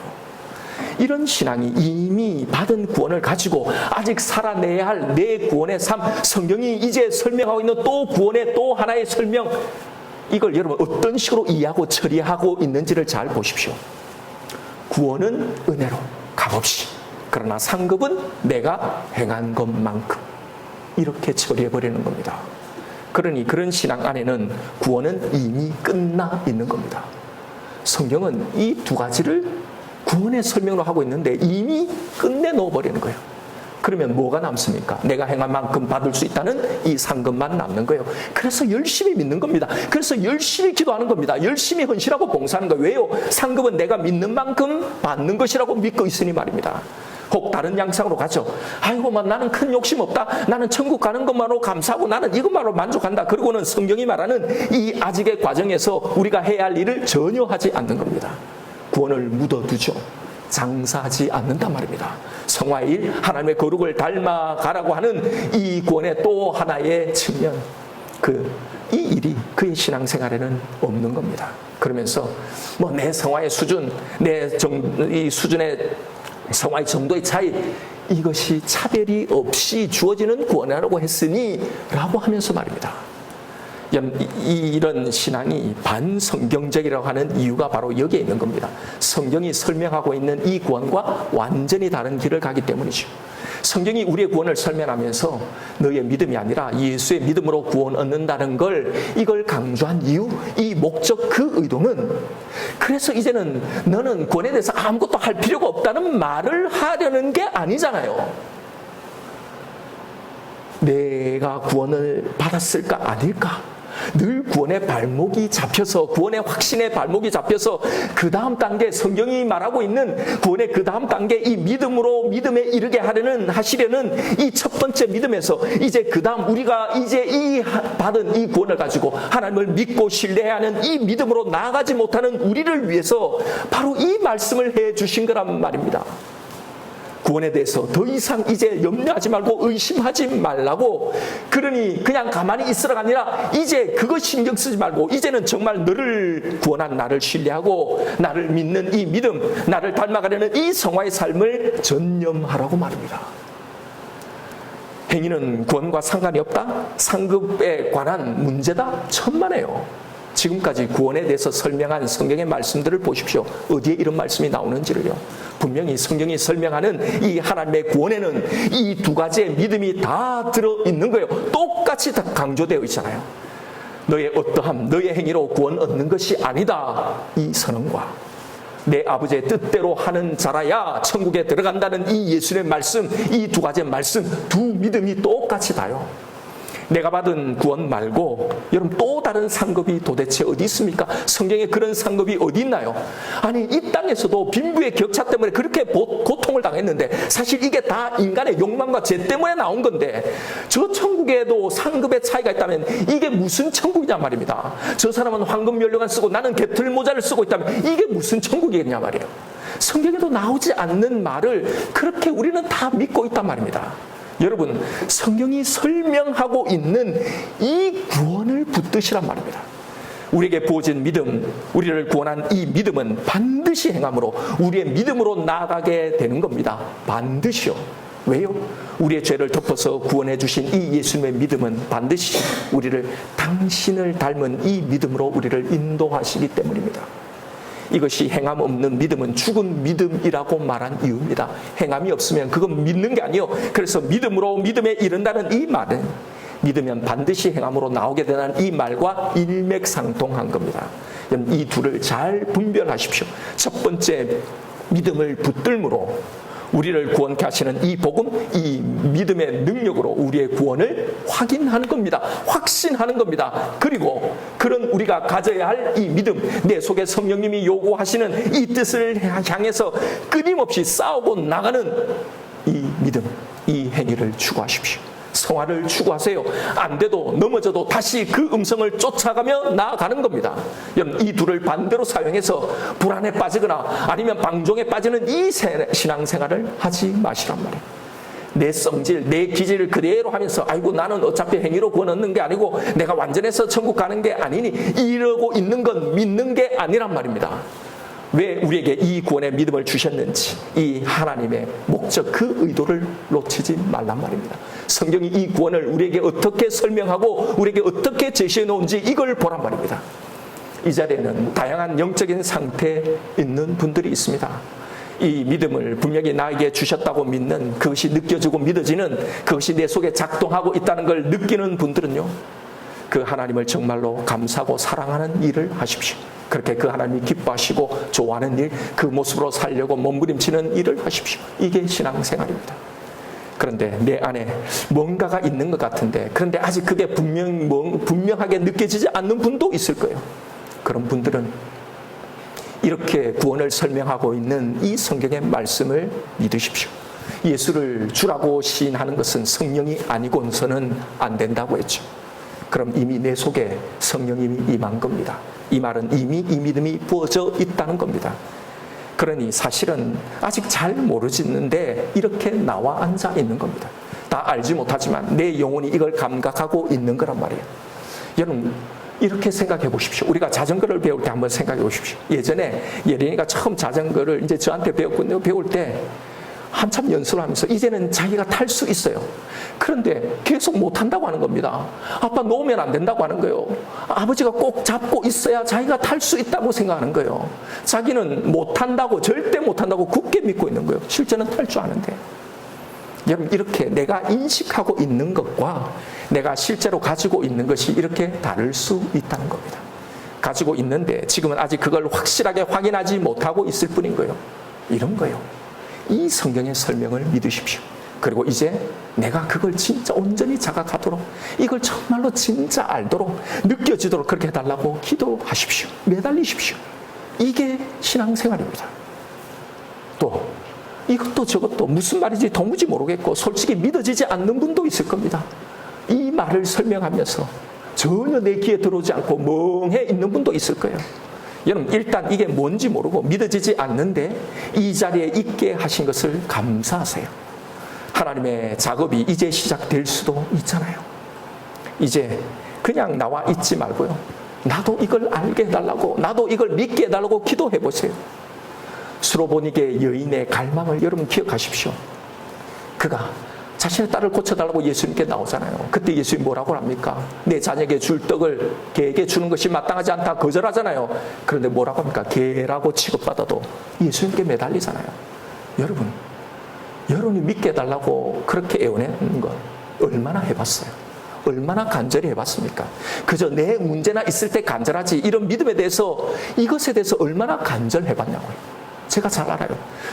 이런 신앙이 이미 받은 구원을 가지고 아직 살아내야 할 내 구원의 삶, 성경이 이제 설명하고 있는 또 구원의 또 하나의 설명, 이걸 여러분 어떤 식으로 이해하고 처리하고 있는지를 잘 보십시오. 구원은 은혜로 값없이, 그러나 상급은 내가 행한 것만큼, 이렇게 처리해버리는 겁니다. 그러니 그런 신앙 안에는 구원은 이미 끝나 있는 겁니다. 성경은 이 두 가지를 구원의 설명으로 하고 있는데 이미 끝내 넣어버리는 거예요. 그러면 뭐가 남습니까? 내가 행한 만큼 받을 수 있다는 이 상급만 남는 거예요. 그래서 열심히 믿는 겁니다. 그래서 열심히 기도하는 겁니다. 열심히 헌신하고 봉사하는 거예요. 왜요? 상급은 내가 믿는 만큼 받는 것이라고 믿고 있으니 말입니다. 혹 다른 양상으로 가죠. 아이고, 나는 큰 욕심 없다. 나는 천국 가는 것만으로 감사하고 나는 이것만으로 만족한다. 그리고는 성경이 말하는 이 아직의 과정에서 우리가 해야 할 일을 전혀 하지 않는 겁니다. 구원을 묻어두죠. 장사하지 않는단 말입니다. 성화의 일, 하나님의 거룩을 닮아가라고 하는 이 구원의 또 하나의 측면, 이 일이 그의 신앙생활에는 없는 겁니다. 그러면서 내 성화의 수준, 이 수준의 성화의 정도의 차이, 이것이 차별이 없이 주어지는 구원이라고 했으니 라고 하면서 말입니다. 이런 신앙이 반성경적이라고 하는 이유가 바로 여기에 있는 겁니다. 성경이 설명하고 있는 이 구원과 완전히 다른 길을 가기 때문이죠. 성경이 우리의 구원을 설명하면서 너의 믿음이 아니라 예수의 믿음으로 구원 얻는다는 이걸 강조한 이유, 이 목적, 그 의도는, 그래서 이제는 너는 구원에 대해서 아무것도 할 필요가 없다는 말을 하려는 게 아니잖아요. 내가 구원을 받았을까 아닐까? 늘 구원의 발목이 잡혀서, 구원의 확신의 발목이 잡혀서 그 다음 단계, 성경이 말하고 있는 구원의 그 다음 단계, 이 믿음으로 믿음에 이르게 하시려는 이 첫 번째 믿음에서 이제 그 다음 우리가 이제 이 받은 이 구원을 가지고 하나님을 믿고 신뢰하는 이 믿음으로 나아가지 못하는 우리를 위해서 바로 이 말씀을 해 주신 거란 말입니다. 구원에 대해서 더 이상 이제 염려하지 말고 의심하지 말라고. 그러니 그냥 가만히 있으라가 아니라 이제 그거 신경 쓰지 말고 이제는 정말 너를 구원한 나를 신뢰하고 나를 믿는 이 믿음, 나를 닮아가려는 이 성화의 삶을 전념하라고 말입니다. 행위는 구원과 상관이 없다? 상급에 관한 문제다? 천만에요. 지금까지 구원에 대해서 설명한 성경의 말씀들을 보십시오. 어디에 이런 말씀이 나오는지를요. 분명히 성경이 설명하는 이 하나님의 구원에는 이 두 가지의 믿음이 다 들어있는 거예요. 똑같이 다 강조되어 있잖아요. 너의 어떠함, 너의 행위로 구원 얻는 것이 아니다. 이 선언과 내 아버지의 뜻대로 하는 자라야 천국에 들어간다는 이 예수의 말씀, 이 두 가지의 말씀, 두 믿음이 똑같이 다요. 내가 받은 구원 말고 여러분 또 다른 상급이 도대체 어디 있습니까? 성경에 그런 상급이 어디 있나요? 아니, 이 땅에서도 빈부의 격차 때문에 그렇게 고통을 당했는데 사실 이게 다 인간의 욕망과 죄 때문에 나온 건데 저 천국에도 상급의 차이가 있다면 이게 무슨 천국이냐 말입니다. 저 사람은 황금 연료관 쓰고 나는 개털 모자를 쓰고 있다면 이게 무슨 천국이겠냐 말이에요. 성경에도 나오지 않는 말을 그렇게 우리는 다 믿고 있단 말입니다. 여러분, 성경이 설명하고 있는 이 구원을 붙드시란 말입니다. 우리에게 부어진 믿음, 우리를 구원한 이 믿음은 반드시 행함으로 우리의 믿음으로 나아가게 되는 겁니다. 반드시요. 왜요? 우리의 죄를 덮어서 구원해 주신 이 예수님의 믿음은 반드시 우리를 당신을 닮은 이 믿음으로 우리를 인도하시기 때문입니다. 이것이 행함 없는 믿음은 죽은 믿음이라고 말한 이유입니다. 행함이 없으면 그건 믿는 게 아니에요. 그래서 믿음으로 믿음에 이른다는 이 말은 믿으면 반드시 행함으로 나오게 되는 이 말과 일맥상통한 겁니다. 이 둘을 잘 분별하십시오. 첫 번째, 믿음을 붙들므로 우리를 구원케 하시는 이 복음, 이 믿음의 능력으로 우리의 구원을 확인하는 겁니다. 확신하는 겁니다. 그리고 그런 우리가 가져야 할 이 믿음, 내 속에 성령님이 요구하시는 이 뜻을 향해서 끊임없이 싸우고 나가는 이 믿음, 이 행위를 추구하십시오. 성화를 추구하세요. 안 돼도 넘어져도 다시 그 음성을 쫓아가며 나아가는 겁니다. 여러분, 이 둘을 반대로 사용해서 불안에 빠지거나 아니면 방종에 빠지는 이 신앙생활을 하지 마시란 말이에요. 내 성질, 내 기질을 그대로 하면서 아이고 나는 어차피 행위로 구원 얻는 게 아니고 내가 완전해서 천국 가는 게 아니니 이러고 있는 건 믿는 게 아니란 말입니다. 왜 우리에게 이 구원의 믿음을 주셨는지, 이 하나님의 목적, 그 의도를 놓치지 말란 말입니다. 성경이 이 구원을 우리에게 어떻게 설명하고 우리에게 어떻게 제시해 놓은지 이걸 보란 말입니다. 이 자리에는 다양한 영적인 상태에 있는 분들이 있습니다. 이 믿음을 분명히 나에게 주셨다고 믿는, 그것이 느껴지고 믿어지는, 그것이 내 속에 작동하고 있다는 걸 느끼는 분들은요, 그 하나님을 정말로 감사하고 사랑하는 일을 하십시오. 그렇게 그 하나님이 기뻐하시고 좋아하는 일, 그 모습으로 살려고 몸부림치는 일을 하십시오. 이게 신앙생활입니다. 그런데 내 안에 뭔가가 있는 것 같은데, 그런데 아직 그게 분명하게 느껴지지 않는 분도 있을 거예요. 그런 분들은 이렇게 구원을 설명하고 있는 이 성경의 말씀을 믿으십시오. 예수를 주라고 시인하는 것은 성령이 아니고서는 안 된다고 했죠. 그럼 이미 내 속에 성령님이 임한 겁니다. 이 말은 이미 이 믿음이 부어져 있다는 겁니다. 그러니 사실은 아직 잘 모르지는데 이렇게 나와 앉아 있는 겁니다. 다 알지 못하지만 내 영혼이 이걸 감각하고 있는 거란 말이에요. 여러분, 이렇게 생각해 보십시오. 우리가 자전거를 배울 때 한번 생각해 보십시오. 예전에 예린이가 처음 자전거를 이제 저한테 배웠거든요. 배울 때 한참 연습을 하면서 이제는 자기가 탈 수 있어요. 그런데 계속 못한다고 하는 겁니다. 아빠 놓으면 안 된다고 하는 거예요. 아버지가 꼭 잡고 있어야 자기가 탈 수 있다고 생각하는 거예요. 자기는 못한다고, 절대 못한다고 굳게 믿고 있는 거예요. 실제는 탈 줄 아는데. 여러분, 이렇게 내가 인식하고 있는 것과 내가 실제로 가지고 있는 것이 이렇게 다를 수 있다는 겁니다. 가지고 있는데 지금은 아직 그걸 확실하게 확인하지 못하고 있을 뿐인 거예요. 이런 거예요. 이 성경의 설명을 믿으십시오. 그리고 이제 내가 그걸 진짜 온전히 자각하도록, 이걸 정말로 진짜 알도록, 느껴지도록 그렇게 해달라고 기도하십시오. 매달리십시오. 이게 신앙생활입니다. 또 이것도 저것도 무슨 말인지 도무지 모르겠고 솔직히 믿어지지 않는 분도 있을 겁니다. 이 말을 설명하면서 전혀 내 귀에 들어오지 않고 멍해 있는 분도 있을 거예요. 여러분, 일단 이게 뭔지 모르고 믿어지지 않는데 이 자리에 있게 하신 것을 감사하세요. 하나님의 작업이 이제 시작될 수도 있잖아요. 이제 그냥 나와 있지 말고요, 나도 이걸 알게 해달라고, 나도 이걸 믿게 해달라고 기도해 보세요. 수로보니게 여인의 갈망을 여러분 기억하십시오. 그가 자신의 딸을 고쳐달라고 예수님께 나오잖아요. 그때 예수님 뭐라고 합니까? 내 자녀에게 줄 떡을 개에게 주는 것이 마땅하지 않다 거절하잖아요. 그런데 뭐라고 합니까? 개라고 취급받아도 예수님께 매달리잖아요. 여러분이 믿게 해달라고 그렇게 애원하는 것 얼마나 해봤어요? 얼마나 간절히 해봤습니까? 그저 내 문제나 있을 때 간절하지, 이런 믿음에 대해서, 이것에 대해서 얼마나 간절해봤냐고요. 제가 잘 알아요.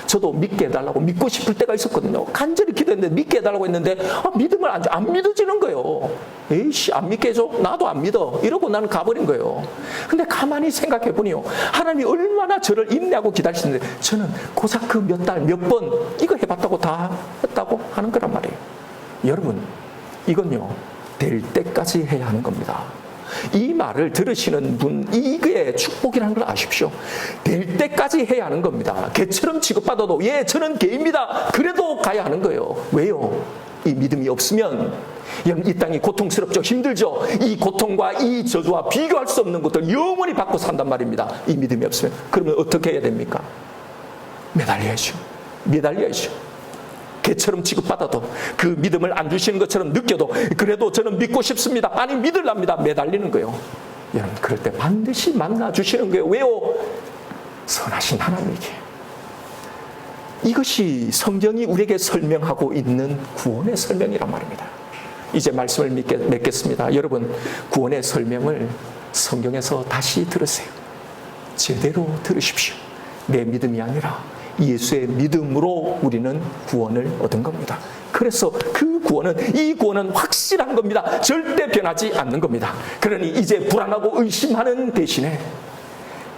저도 믿게 해달라고 믿고 싶을 때가 있었거든요. 간절히 기도했는데 믿게 해달라고 했는데 믿음을 안 믿어지는 거예요. 에이씨, 안 믿게 해줘? 나도 안 믿어. 이러고 나는 가버린 거예요. 근데 가만히 생각해 보니요, 하나님이 얼마나 저를 인내하고 기다리시는데 저는 고작 그 몇 달, 몇 번 이거 해봤다고 다 했다고 하는 거란 말이에요. 여러분, 이건요, 될 때까지 해야 하는 겁니다. 이 말을 들으시는 분, 이게 축복이라는 걸 아십시오. 될 때까지 해야 하는 겁니다. 개처럼 취급받아도 저는 개입니다, 그래도 가야 하는 거예요. 왜요? 이 믿음이 없으면 이 땅이 고통스럽죠, 힘들죠. 이 고통과 이 저주와 비교할 수 없는 것들 영원히 받고 산단 말입니다. 이 믿음이 없으면. 그러면 어떻게 해야 됩니까? 매달려야죠. 개처럼 취급받아도, 그 믿음을 안 주시는 것처럼 느껴도 그래도 저는 믿고 싶습니다, 아니 믿으랍니다, 매달리는 거예요. 여러분, 그럴 때 반드시 만나 주시는 거예요. 왜요? 선하신 하나님이기에. 이것이 성경이 우리에게 설명하고 있는 구원의 설명이란 말입니다. 이제 말씀을 맺겠습니다. 여러분, 구원의 설명을 성경에서 다시 들으세요. 제대로 들으십시오. 내 믿음이 아니라 예수의 믿음으로 우리는 구원을 얻은 겁니다. 그래서 그 구원은, 이 구원은 확실한 겁니다. 절대 변하지 않는 겁니다. 그러니 이제 불안하고 의심하는 대신에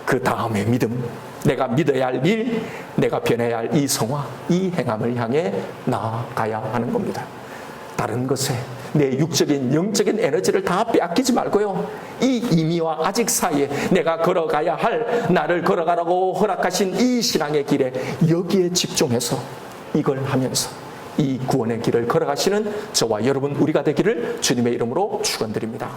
그 다음의 믿음, 내가 믿어야 할 일, 내가 변해야 할 이 성화, 이 행함을 향해 나아가야 하는 겁니다. 다른 것에 내 육적인 영적인 에너지를 다 빼앗기지 말고요. 이 이미와 아직 사이에 내가 걸어가야 할 나를 걸어가라고 허락하신 이 신앙의 길에 여기에 집중해서 이걸 하면서 이 구원의 길을 걸어가시는 저와 여러분 우리가 되기를 주님의 이름으로 축원드립니다.